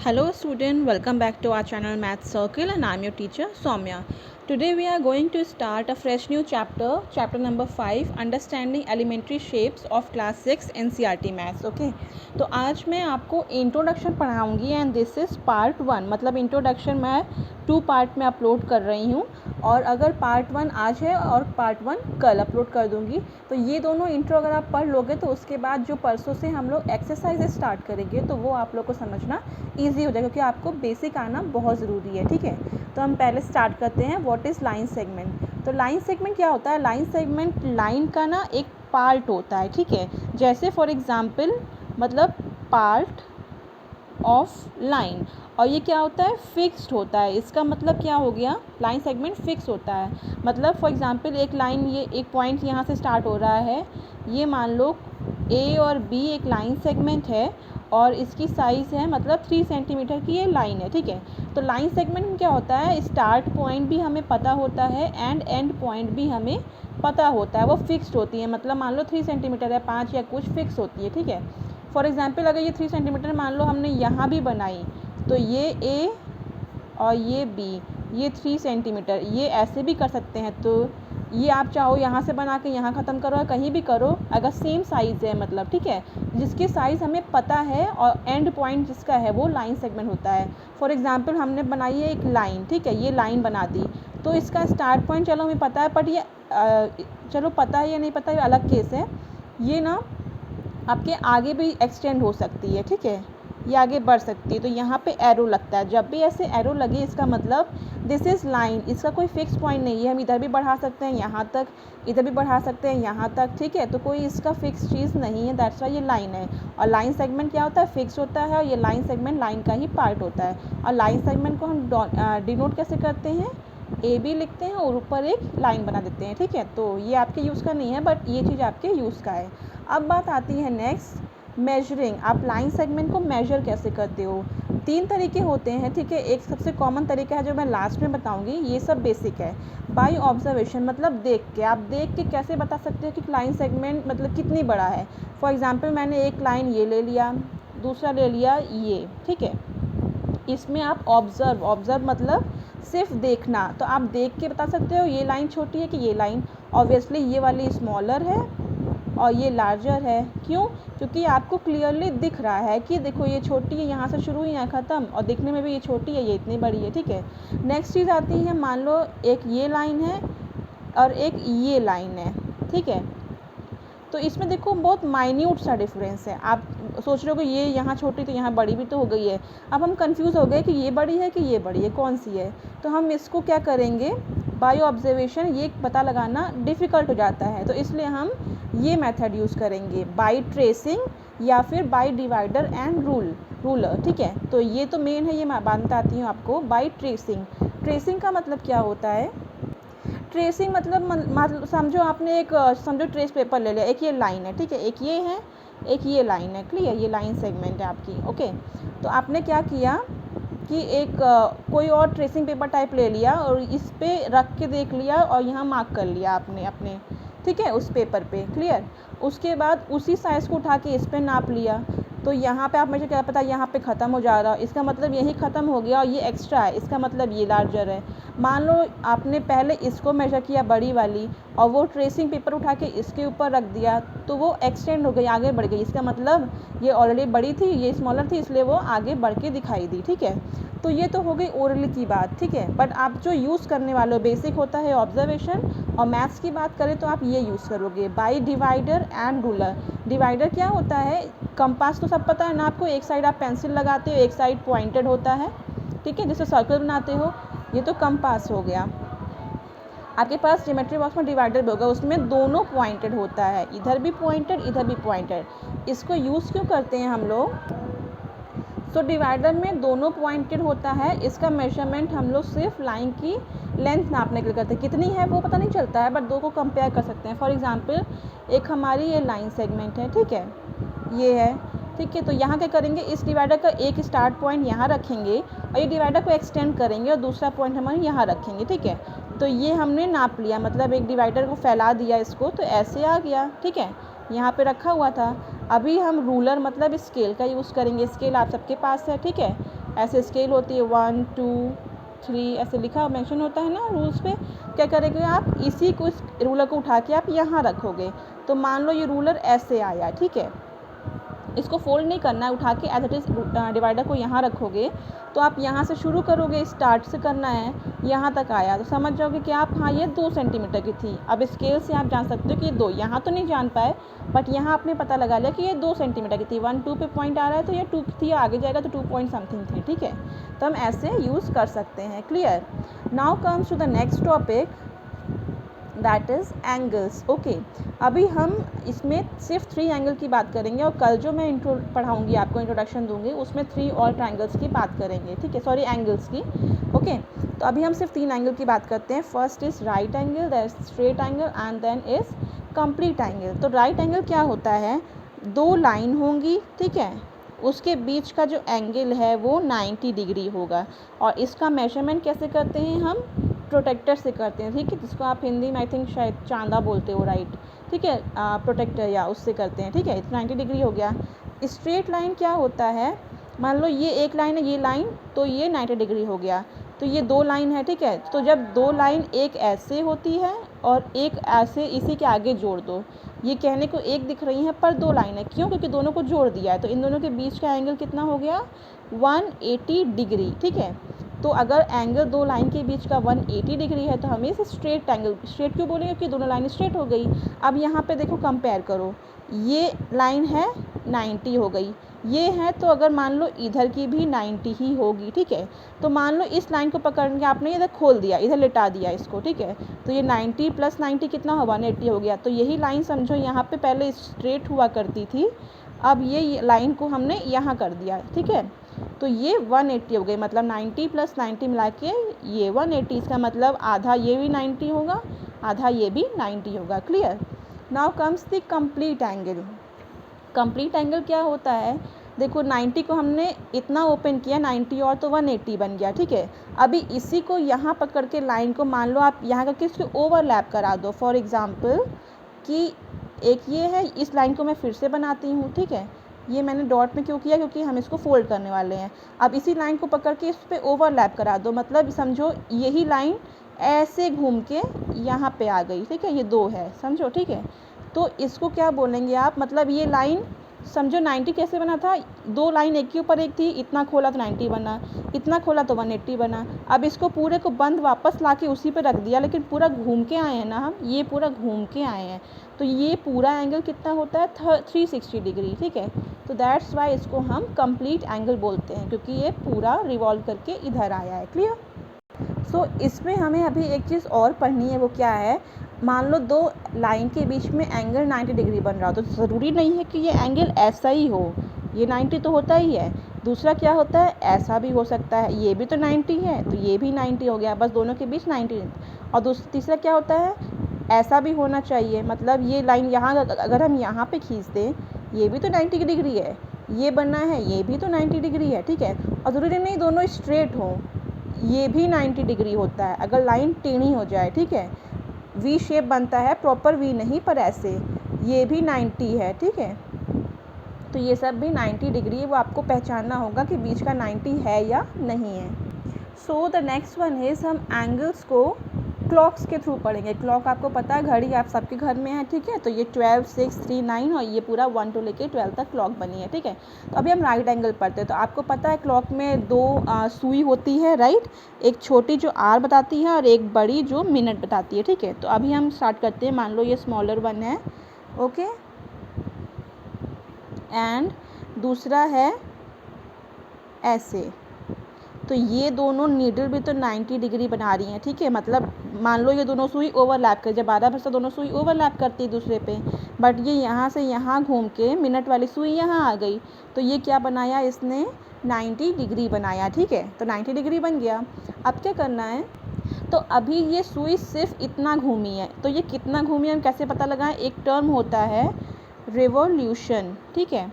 Hello student, welcome back to our channel Math Circle and I'm your teacher Soumya. Today we are going to start a fresh new chapter number 5, Understanding Elementary Shapes of Class 6 NCERT Maths. Okay, तो आज मैं आपको introduction पढ़ाऊंगी and this is part 1. मतलब introduction मैं 2 part में upload कर रही हूँ और अगर पार्ट 1 आज है और पार्ट 1 कल अपलोड कर दूँगी. तो ये दोनों इंट्रो अगर आप पढ़ लोगे तो उसके बाद जो परसों से हम लोग एक्सरसाइज स्टार्ट करेंगे तो वो आप लोग को समझना ईजी हो जाएगा, क्योंकि आपको बेसिक आना बहुत ज़रूरी है. ठीक है, तो हम पहले स्टार्ट करते हैं. What is line segment. तो लाइन सेगमेंट क्या होता है? लाइन सेगमेंट लाइन का ना एक पार्ट होता है. ठीक है, जैसे फॉर एग्जांपल मतलब पार्ट ऑफ लाइन, और ये क्या होता है? फिक्स्ड होता है. इसका मतलब क्या हो गया? लाइन सेगमेंट फिक्स होता है. मतलब फॉर एग्जांपल एक लाइन, ये एक पॉइंट यहाँ से स्टार्ट हो रहा है, ये मान लो ए और बी एक लाइन सेगमेंट है और इसकी साइज़ है मतलब 3 सेंटीमीटर की ये लाइन है. ठीक है, तो लाइन सेगमेंट में क्या होता है? स्टार्ट पॉइंट भी हमें पता होता है एंड एंड पॉइंट भी हमें पता होता है. वो फिक्स्ड होती है. मतलब मान लो 3 सेंटीमीटर है, 5 या कुछ फिक्स होती है. ठीक है, फॉर एग्जांपल अगर ये 3 सेंटीमीटर मान लो हमने यहाँ भी बनाई, तो ये ए और ये बी, ये 3 सेंटीमीटर, ये ऐसे भी कर सकते हैं. तो ये आप चाहो यहाँ से बना के यहाँ ख़त्म करो या कहीं भी करो, अगर सेम साइज़ है मतलब. ठीक है, जिसकी साइज़ हमें पता है और एंड पॉइंट जिसका है वो लाइन सेगमेंट होता है. फॉर एग्जांपल हमने बनाई है एक लाइन. ठीक है, ये लाइन बना दी, तो इसका स्टार्ट पॉइंट चलो हमें पता है, बट ये चलो पता है या नहीं पता, ये अलग केस है. ये ना आपके आगे भी एक्सटेंड हो सकती है. ठीक है, ये आगे बढ़ सकती है. तो यहाँ पे एरो लगता है. जब भी ऐसे एरो लगे इसका मतलब दिस इज़ लाइन. इसका कोई फिक्स पॉइंट नहीं है. हम इधर भी बढ़ा सकते हैं यहाँ तक, इधर भी बढ़ा सकते हैं यहाँ तक. ठीक है, तो कोई इसका फिक्स चीज़ नहीं है. दैट्स वाई ये लाइन है. और लाइन सेगमेंट क्या होता है? फिक्स होता है. और ये लाइन सेगमेंट लाइन का ही पार्ट होता है. और लाइन सेगमेंट को हम डिनोट कैसे करते हैं? ए बी लिखते हैं और ऊपर एक लाइन बना देते हैं. ठीक है, तो ये आपके यूज़ का नहीं है, बट ये चीज़ आपके यूज़ का है. अब बात आती है नेक्स्ट, मेजरिंग. आप लाइन सेगमेंट को मेजर कैसे करते हो? 3 तरीके होते हैं. ठीक है, एक सबसे कॉमन तरीका है जो मैं लास्ट में बताऊंगी. ये सब बेसिक है. बाय ऑब्जर्वेशन, मतलब देख के. आप देख के कैसे बता सकते हो कि लाइन सेगमेंट मतलब कितनी बड़ा है? फॉर एग्जांपल मैंने एक लाइन ये ले लिया, दूसरा ले लिया ये. ठीक है, इसमें आप ऑब्ज़र्व मतलब सिर्फ देखना. तो आप देख के बता सकते हो ये लाइन छोटी है कि ये लाइन. ऑब्वियसली ये वाली स्मॉलर है और ये लार्जर है. क्यों? क्योंकि आपको क्लियरली दिख रहा है कि देखो ये छोटी है, यहाँ से शुरू हुई यहाँ ख़त्म, और दिखने में भी ये छोटी है, ये इतनी बड़ी है. ठीक है, नेक्स्ट चीज़ आती है, मान लो एक ये लाइन है और एक ये लाइन है. ठीक है, तो इसमें देखो बहुत माइन्यूट सा डिफरेंस है. आप सोच रहे हो कि ये यहाँ छोटी तो यहाँ बड़ी भी तो हो गई है. अब हम कंफ्यूज हो गए कि ये बड़ी है कि ये बड़ी है, कौन सी है. तो हम इसको क्या करेंगे? बाय ऑब्जर्वेशन ये पता लगाना डिफ़िकल्ट हो जाता है, तो इसलिए हम ये मेथड यूज़ करेंगे, बाय ट्रेसिंग या फिर बाय डिवाइडर एंड रूलर. ठीक है, तो ये तो मेन है, ये मैं बताती हूँ आपको. Bye tracing. ट्रेसिंग का मतलब क्या होता है? ट्रेसिंग मतलब समझो आपने एक समझो ट्रेस पेपर ले लिया. एक ये लाइन है. ठीक है, एक ये है, एक ये लाइन है. क्लियर? ये लाइन सेगमेंट है आपकी. ओके, तो आपने क्या किया कि एक कोई और ट्रेसिंग पेपर टाइप ले लिया और इस पे रख के देख लिया और यहाँ मार्क कर लिया आपने अपने. ठीक है, उस पेपर पे. क्लियर? उसके बाद उसी साइज़ को उठा के इस पे नाप लिया. तो यहाँ पे आप मुझे क्या पता यहाँ पे ख़त्म हो जा रहा, इसका मतलब यही ख़त्म हो गया और ये एक्स्ट्रा है, इसका मतलब ये लार्जर है. मान लो आपने पहले इसको मेजर किया बड़ी वाली और वो ट्रेसिंग पेपर उठा के इसके ऊपर रख दिया, तो वो एक्सटेंड हो गई, आगे बढ़ गई. इसका मतलब ये ऑलरेडी बड़ी थी, ये स्मॉलर थी, इसलिए वो आगे बढ़ के दिखाई दी. ठीक है, तो ये तो हो गई ओरल की बात. ठीक है, बट आप जो यूज़ करने वाले हो बेसिक होता है ऑब्जर्वेशन. और मैथ्स की बात करें तो आप ये यूज़ करोगे, by divider and ruler. Divider क्या होता है? कंपास तो सब पता है ना आपको. एक साइड आप पेंसिल लगाते हो, एक साइड पॉइंटेड होता है. ठीक है, जैसे सर्कल बनाते हो, ये तो कंपास हो गया. आपके पास ज्योमेट्री बॉक्स में डिवाइडर भी होगा, उसमें दोनों पॉइंटेड होता है, इधर भी पॉइंटेड इधर भी पॉइंटेड. इसको यूज़ क्यों करते हैं हम लोग? तो डिवाइडर में दोनों पॉइंटेड होता है. इसका मेजरमेंट हम लोग सिर्फ लाइन की लेंथ नापने के लिए करते हैं. कितनी है वो पता नहीं चलता है, बट दो को कंपेयर कर सकते हैं. फॉर एग्जांपल एक हमारी ये लाइन सेगमेंट है. ठीक है, ये है. ठीक है, तो यहाँ क्या करेंगे? इस डिवाइडर का एक स्टार्ट पॉइंट यहाँ रखेंगे और ये डिवाइडर को एक्सटेंड करेंगे और दूसरा पॉइंट हमारे यहाँ रखेंगे. ठीक है, तो ये हमने नाप लिया, मतलब एक डिवाइडर को फैला दिया इसको, तो ऐसे आ गया. ठीक है, यहाँ पे रखा हुआ था. अभी हम रूलर मतलब स्केल का यूज़ करेंगे. स्केल आप सबके पास है. ठीक है, ऐसे स्केल होती है 1 2 3 ऐसे लिखा मेंशन होता है ना रूल्स पे। क्या करेंगे आप, इसी को इस रूलर को उठा के आप यहाँ रखोगे। तो मान लो ये रूलर ऐसे आया, ठीक है, इसको फोल्ड नहीं करना है, उठा के एज इट इज़ डिवाइडर को यहाँ रखोगे। तो आप यहाँ से शुरू करोगे, स्टार्ट से करना है, यहाँ तक आया तो समझ जाओगे कि आप हाँ ये 2 सेंटीमीटर की थी। अब स्केल से आप जान सकते हो कि ये 2, यहाँ तो नहीं जान पाए बट यहाँ आपने पता लगा लिया कि ये 2 सेंटीमीटर की थी। 1 2 पे पॉइंट आ रहा है तो ये 2 थी, आगे जाएगा तो 2 पॉइंट समथिंग थी, ठीक है। तो हम ऐसे यूज़ कर सकते हैं। Clear. Now comes to the next topic, that is angles. Okay, अभी हम इसमें सिर्फ 3 एंगल की बात करेंगे और कल जो मैं पढ़ाऊँगी आपको, इंट्रोडक्शन दूँगी, उसमें 3 और ट्रायंगल्स की बात करेंगे, ठीक है, सॉरी एंगल्स की। ओके, तो अभी हम सिर्फ 3 एंगल की बात करते हैं। First is right angle, that is straight angle and then is complete angle. तो राइट एंगल क्या होता है, 2 लाइन होंगी, ठीक है, उसके बीच का जो एंगल है वो 90 डिग्री होगा। और इसका मेजरमेंट कैसे करते हैं हम, प्रोटेक्टर से करते हैं, ठीक है, जिसको आप हिंदी में आई थिंक शायद चांदा बोलते हो, राइट, ठीक है, प्रोटेक्टर या उससे करते हैं, ठीक है। 90 डिग्री हो गया। स्ट्रेट लाइन क्या होता है, मान लो ये एक लाइन है, ये लाइन, तो ये 90 डिग्री हो गया। तो ये 2 लाइन है, ठीक है, तो जब 2 लाइन एक ऐसे होती है और एक ऐसे, इसी के आगे जोड़ दो, ये कहने को एक दिख रही है पर 2 लाइन है, क्यों, क्योंकि दोनों को जोड़ दिया है, तो इन दोनों के बीच का एंगल कितना हो गया, 180 डिग्री, ठीक है। तो अगर एंगल 2 लाइन के बीच का 180 डिग्री है तो हमें इसे स्ट्रेट एंगल, स्ट्रेट क्यों बोलेंगे, क्योंकि दोनों लाइन स्ट्रेट हो गई। अब यहाँ पे देखो, कंपेयर करो, ये लाइन है 90 हो गई, ये है, तो अगर मान लो इधर की भी 90 ही होगी, ठीक है। तो मान लो इस लाइन को पकड़ के आपने इधर खोल दिया, इधर लिटा दिया इसको, ठीक है, तो ये 90 + 90 कितना हो, 180 हो गया। तो यही लाइन समझो यहाँ पे पहले स्ट्रेट हुआ करती थी, अब ये लाइन को हमने यहाँ कर दिया, ठीक है, तो ये 180 हो गई, मतलब 90 + 90 मिला के ये 180, इसका मतलब आधा ये भी 90 होगा, आधा ये भी 90 होगा। Clear. Now comes the complete angle. Complete angle क्या होता है, देखो 90 को हमने इतना ओपन किया, 90 और तो 180 बन गया, ठीक है। अभी इसी को यहाँ पकड़ के लाइन को मान लो आप यहाँ करके इसको ओवरलैप करा दो। फॉर एग्ज़ाम्पल कि एक ये है, इस लाइन को मैं फिर से बनाती हूँ, ठीक है, ये मैंने डॉट में क्यों किया, क्योंकि हम इसको फोल्ड करने वाले हैं। अब इसी लाइन को पकड़ के इस पर ओवरलैप करा दो, मतलब समझो यही लाइन ऐसे घूम के यहाँ पे आ गई, ठीक है, ये 2 है, समझो, ठीक है। तो इसको क्या बोलेंगे आप, मतलब ये लाइन समझो 90 कैसे बना था, 2 लाइन एक के ऊपर एक थी, इतना खोला तो 90 बना, इतना खोला तो 180 बना। अब इसको पूरे को बंद वापस ला के उसी पे रख दिया, लेकिन पूरा घूम के आए हैं ना हम, ये पूरा घूम के आए हैं, तो ये पूरा एंगल कितना होता है, 360 डिग्री, ठीक है। तो दैट्स वाई इसको हम कंप्लीट एंगल बोलते हैं, क्योंकि ये पूरा रिवॉल्व करके इधर आया है। क्लियर। सो इसमें हमें अभी एक चीज़ और पढ़नी है, वो क्या है, मान लो 2 लाइन के बीच में एंगल 90 डिग्री बन रहा हो, तो ज़रूरी नहीं है कि ये एंगल ऐसा ही हो, ये 90 तो होता ही है। दूसरा क्या होता है, ऐसा भी हो सकता है, ये भी तो 90 है तो ये भी 90 हो गया, बस दोनों के बीच 90। और तीसरा क्या होता है, ऐसा भी होना चाहिए, मतलब ये लाइन यहाँ अगर हम यहाँ पे खींच दें, ये भी तो 90 डिग्री है, ये बनना है, ये भी तो 90 डिग्री है, ठीक है। और ज़रूरी नहीं दोनों स्ट्रेट हों, ये भी 90 डिग्री होता है अगर लाइन टेढ़ी हो जाए, ठीक है, वी शेप बनता है, प्रॉपर वी नहीं पर ऐसे, ये भी 90 है, ठीक है। तो ये सब भी 90 डिग्री है, वो आपको पहचानना होगा कि बीच का 90 है या नहीं है। So the next one is हम एंगल्स को क्लॉक्स के थ्रू पढ़ेंगे। क्लॉक आपको पता है, घड़ी आप सबके घर में है, ठीक है, तो ये 12 6 3 9 और ये पूरा 1 to लेके 12 तक क्लॉक बनी है, ठीक है। तो अभी हम राइट एंगल पढ़ते हैं। तो आपको पता है क्लॉक में 2 सुई होती है, राइट, एक छोटी जो आर बताती है और एक बड़ी जो मिनट बताती है, ठीक है। तो अभी हम स्टार्ट करते हैं, मान लो ये स्मॉलर वन है, ओके, एंड दूसरा है ऐसे, तो ये दोनों नीडल भी तो 90 डिग्री बना रही हैं, ठीक है, मतलब मान लो ये दोनों सुई ओवरलैप कर, जब 12 बजता दोनों सुई ओवरलैप करती है दूसरे पे, बट ये यहाँ से यहाँ घूम के मिनट वाली सुई यहाँ आ गई, तो ये क्या बनाया इसने, 90 डिग्री बनाया, ठीक है। तो 90 डिग्री बन गया। अब क्या करना है, तो अभी ये सुई सिर्फ इतना घूमी है, तो ये कितना घूमी है हम कैसे पता लगाएं, एक टर्म होता है रिवॉल्यूशन, ठीक है,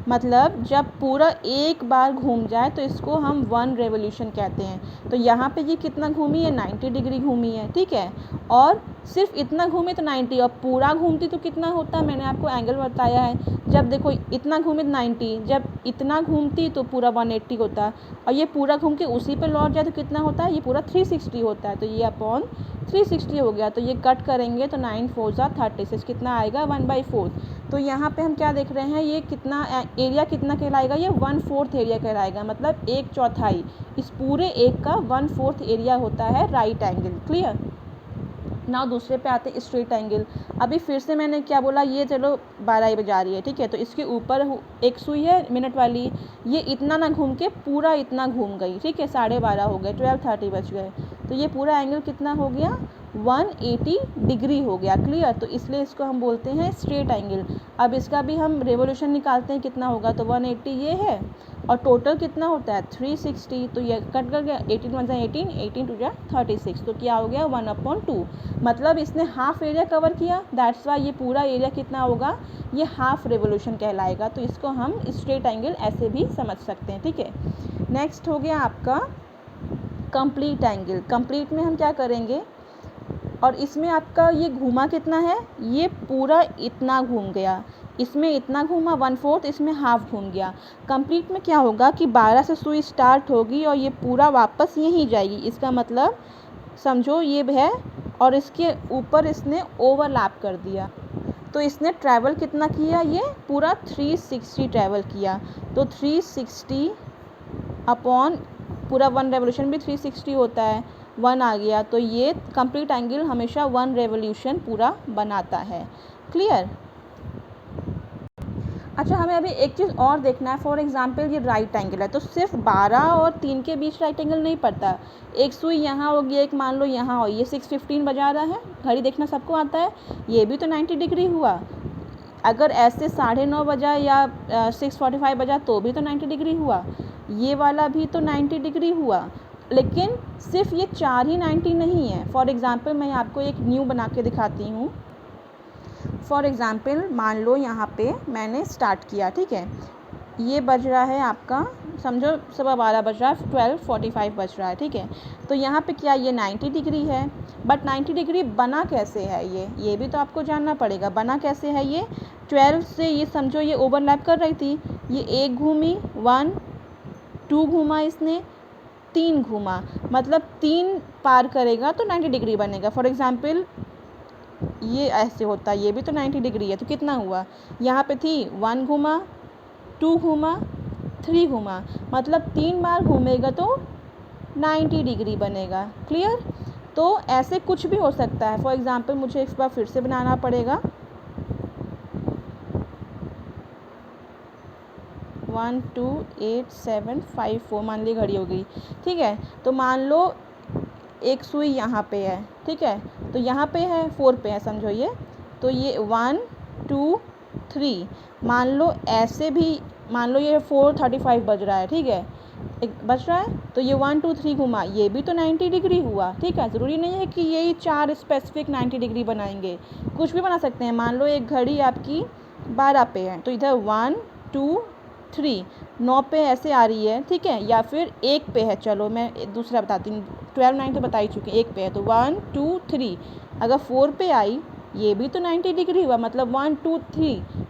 मतलब जब पूरा एक बार घूम जाए तो इसको हम 1 रेवोल्यूशन कहते हैं। तो यहाँ पे ये कितना घूमी है, 90 डिग्री घूमी है, ठीक है, और सिर्फ इतना घूमे तो 90 और पूरा घूमती तो कितना होता, मैंने आपको एंगल बताया है। जब देखो इतना घूमे तो 90, जब इतना घूमती तो पूरा 180 होता, और ये पूरा घूम के उसी पे लौट जाए तो कितना होता है, ये पूरा 360 होता है। तो ये अपॉन 360 हो गया। तो ये कट करेंगे तो 9 4 जा 36, कितना आएगा 1/4। तो यहाँ पे हम क्या देख रहे हैं, ये कितना एरिया कितना कहलाएगा, ये 1/4 एरिया कहलाएगा, मतलब 1/4। इस पूरे एक का 1/4 एरिया होता है राइट एंगल। क्लियर। ना दूसरे पे आते हैं स्ट्रेट एंगल। अभी फिर से मैंने क्या बोला, ये चलो 12 बजा रही है, ठीक है, तो इसके ऊपर एक सुई है मिनट वाली, ये इतना ना घूम के पूरा इतना घूम गई, ठीक है, 12:30 हो गए, 12:30 बज गए। तो ये पूरा एंगल कितना हो गया, 180 डिग्री हो गया। क्लियर। तो इसलिए इसको हम बोलते हैं स्ट्रेट एंगल। अब इसका भी हम रेवोल्यूशन निकालते हैं, कितना होगा, तो 180 ये है और टोटल कितना होता है 360। तो ये कट कर गया, 18 1 18, 18 2 36, तो क्या हो गया 1/2। मतलब इसने हाफ एरिया कवर किया, दैट्स वाई ये पूरा एरिया कितना होगा, ये हाफ रेवोल्यूशन कहलाएगा। तो इसको हम स्ट्रेट एंगल ऐसे भी समझ सकते हैं, ठीक है। नेक्स्ट हो गया आपका कंप्लीट एंगल। कंप्लीट में हम क्या करेंगे, और इसमें आपका ये घूमा कितना है, ये पूरा इतना घूम गया, इसमें इतना घूमा 1/4, इसमें हाफ घूम गया। कंप्लीट में क्या होगा कि 12 से सुई स्टार्ट होगी और ये पूरा वापस यहीं जाएगी। इसका मतलब समझो ये है और इसके ऊपर इसने ओवरलैप कर दिया, तो इसने ट्रैवल कितना किया, ये पूरा 360 ट्रैवल किया। तो 360 अपॉन पूरा 1 रेवोल्यूशन भी 360 होता है, 1 आ गया। तो ये कंप्लीट एंगल हमेशा 1 रेवोल्यूशन पूरा बनाता है। क्लियर। अच्छा, हमें अभी एक चीज़ और देखना है। फॉर एग्जांपल ये राइट एंगल है, तो सिर्फ 12 और 3 के बीच राइट एंगल नहीं पड़ता। एक सुई यहाँ होगी, एक मान लो यहाँ हो, ये 6:15 बजा रहा है, घड़ी देखना सबको आता है, ये भी तो 90 डिग्री हुआ। अगर ऐसे 9:30 बजा या 6:45 बजा तो भी तो 90 डिग्री हुआ, ये वाला भी तो 90 डिग्री हुआ। लेकिन सिर्फ ये 4 ही 90 नहीं है। फॉर एग्ज़ाम्पल मैं आपको एक न्यू बना के दिखाती हूँ। फॉर एग्ज़ाम्पल मान लो यहाँ पे मैंने स्टार्ट किया, ठीक है, ये बज रहा है आपका, समझो 12:15 बज रहा है, 12:45 बज रहा है, ठीक है। तो यहाँ पे क्या, ये 90 डिग्री है, बट 90 डिग्री बना कैसे है, ये भी तो आपको जानना पड़ेगा, बना कैसे है। ये 12 से ये समझो ये ओवरलैप कर रही थी, ये 1 घूमी, 1 2 घूमा, इसने 3 घूमा, मतलब 3 पार करेगा तो 90 डिग्री बनेगा। फॉर एग्ज़ाम्पल ये ऐसे होता है, ये भी तो 90 डिग्री है, तो कितना हुआ, यहाँ पे थी 1 घूमा, 2 घूमा, 3 घूमा, मतलब 3 बार घूमेगा तो 90 डिग्री बनेगा। क्लियर। तो ऐसे कुछ भी हो सकता है। फॉर एग्ज़ाम्पल मुझे एक बार फिर से बनाना पड़ेगा, 1 2 8 7 5 4 मान ली घड़ी हो गई, ठीक है। तो मान लो एक सुई यहाँ पे है, ठीक है, तो यहाँ पे है 4 पे है, समझो ये, तो ये 1 2 3, मान लो ऐसे भी, मान लो ये 4:35 बज रहा है, ठीक है, एक बज रहा है, तो ये 1 2 3 घुमा, ये भी तो 90 डिग्री हुआ, ठीक है। ज़रूरी नहीं है कि यही 4 स्पेसिफिक 90 डिग्री बनाएंगे, कुछ भी बना सकते हैं। मान लो एक घड़ी आपकी 12 पे है, तो इधर 1 2 3, 9 पे ऐसे आ रही है, ठीक है, या फिर 1 पे है, चलो मैं दूसरा बताती हूँ, 12 9 तो बता ही चुके, 1 पे है, तो 1 2 3, अगर 4 पे आई, ये भी तो 90 डिग्री हुआ, मतलब 1 2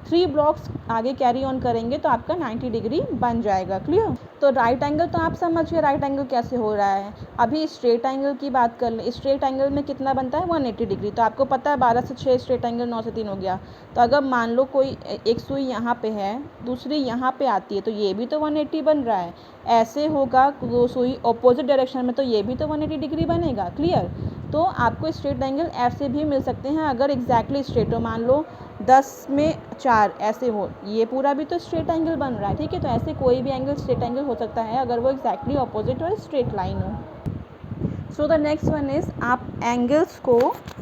3 ब्लॉक्स आगे कैरी ऑन करेंगे तो आपका 90 डिग्री बन जाएगा। क्लियर। तो राइट एंगल तो आप समझिए राइट एंगल कैसे हो रहा है। अभी स्ट्रेट एंगल की बात कर लें, स्ट्रेट एंगल में कितना बनता है 180 डिग्री, तो आपको पता है 12 से 6 स्ट्रेट एंगल, 9 से 3 हो गया। तो अगर मान लो कोई एक सुई यहाँ पे है, दूसरी यहाँ पे आती है, तो ये भी तो 180 बन रहा है। ऐसे होगा वो सुई अपोजिट डायरेक्शन में, तो ये भी तो 180 डिग्री बनेगा। क्लियर। तो आपको स्ट्रेट एंगल ऐसे भी मिल सकते हैं, अगर एग्जैक्टली स्ट्रेट हो, मान लो 10 में 4 ऐसे हो, ये पूरा भी तो स्ट्रेट एंगल बन रहा है, ठीक है। तो ऐसे कोई भी एंगल स्ट्रेट एंगल हो सकता है अगर वो एग्जैक्टली अपोजिट और स्ट्रेट लाइन हो। So the next one is, आप एंगल्स को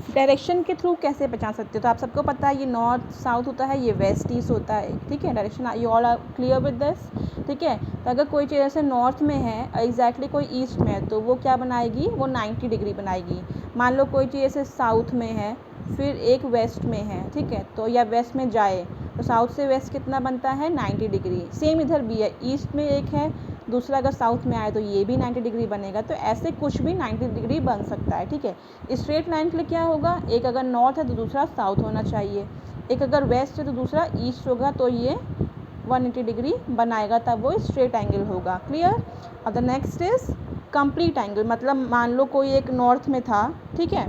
डायरेक्शन के थ्रू कैसे पहचान सकते हो। तो आप सबको पता है ये नॉर्थ साउथ होता है, ये वेस्ट ईस्ट होता है, ठीक है, direction, you all are clear with this, ठीक है। तो अगर कोई चीज़ ऐसे नॉर्थ में है, एग्जैक्टली कोई ईस्ट में है, तो वो क्या बनाएगी, वो 90 डिग्री बनाएगी। मान लो कोई चीज़ ऐसे साउथ में है, फिर एक वेस्ट में है, ठीक है, तो या वेस्ट में जाए, तो साउथ से वेस्ट कितना बनता है 90 डिग्री। सेम इधर भी है, ईस्ट में एक है दूसरा अगर साउथ में आए तो ये भी 90 डिग्री बनेगा। तो ऐसे कुछ भी 90 डिग्री बन सकता है, ठीक है। स्ट्रेट लाइन के लिए क्या होगा, एक अगर नॉर्थ है तो दूसरा साउथ होना चाहिए, एक अगर वेस्ट है तो दूसरा ईस्ट होगा, तो ये 180 डिग्री बनाएगा, तब वो स्ट्रेट एंगल होगा। क्लियर। अब the next is complete angle. मतलब मान लो कोई एक नॉर्थ में था, ठीक है,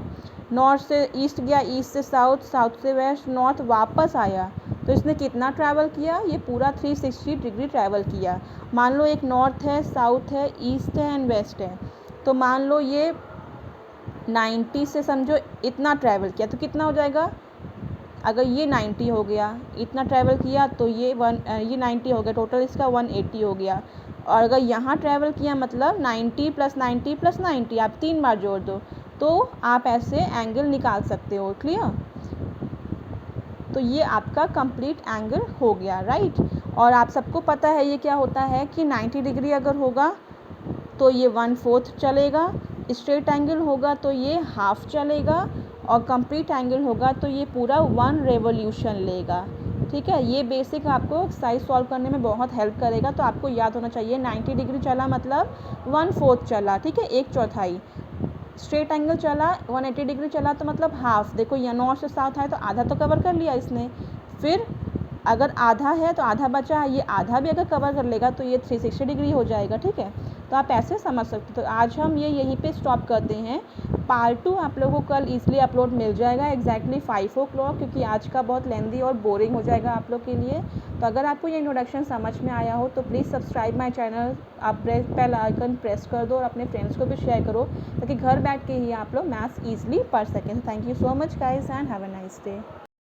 नॉर्थ से ईस्ट गया, ईस्ट से साउथ, साउथ से वेस्ट, नॉर्थ वापस आया, तो इसने कितना ट्रैवल किया, ये पूरा 360 डिग्री ट्रैवल किया। मान लो एक नॉर्थ है, साउथ है, ईस्ट है एंड वेस्ट है, तो मान लो ये 90 से समझो इतना ट्रैवल किया, तो कितना हो जाएगा, अगर ये 90 हो गया, इतना ट्रैवल किया, तो ये 90 हो गया, टोटल इसका 180 हो गया। और अगर यहाँ ट्रैवल किया मतलब 90 + 90 + 90, आप 3 बार जोड़ दो, तो आप ऐसे एंगल निकाल सकते हो। क्लियर। तो ये आपका कंप्लीट एंगल हो गया, राइट। और आप सबको पता है ये क्या होता है कि 90 डिग्री अगर होगा तो ये 1/4 चलेगा, स्ट्रेट एंगल होगा तो ये हाफ चलेगा, और कंप्लीट एंगल होगा तो ये पूरा 1 रेवोल्यूशन लेगा। ठीक है, ये बेसिक आपको एक्सरसाइज सॉल्व करने में बहुत हेल्प करेगा। तो आपको याद होना चाहिए 90 डिग्री चला मतलब 1/4 चला, ठीक है, 1/4। स्ट्रेट एंगल चला 180 डिग्री चला तो मतलब हाफ। देखो यहाँ नॉर्थ से साउथ है तो आधा तो कवर कर लिया इसने, फिर अगर आधा है तो आधा बचा, ये आधा भी अगर कवर कर लेगा तो ये 360 डिग्री हो जाएगा, ठीक है। तो आप ऐसे समझ सकते हो। तो आज हम ये यहीं पे स्टॉप करते हैं। पार्ट 2 आप लोगों को कल ईजिली अपलोड मिल जाएगा एग्जैक्टली 5 o'clock, क्योंकि आज का बहुत लेंदी और बोरिंग हो जाएगा आप लोग के लिए। तो अगर आपको ये इंट्रोडक्शन समझ में आया हो तो प्लीज़ सब्सक्राइब माई चैनल, आप बेल आइकन प्रेस कर दो और अपने फ्रेंड्स को भी शेयर करो, ताकि घर बैठ के ही आप लोग मैथ्स ईजिली पढ़ सकें। Thank you so much guys and have a nice day.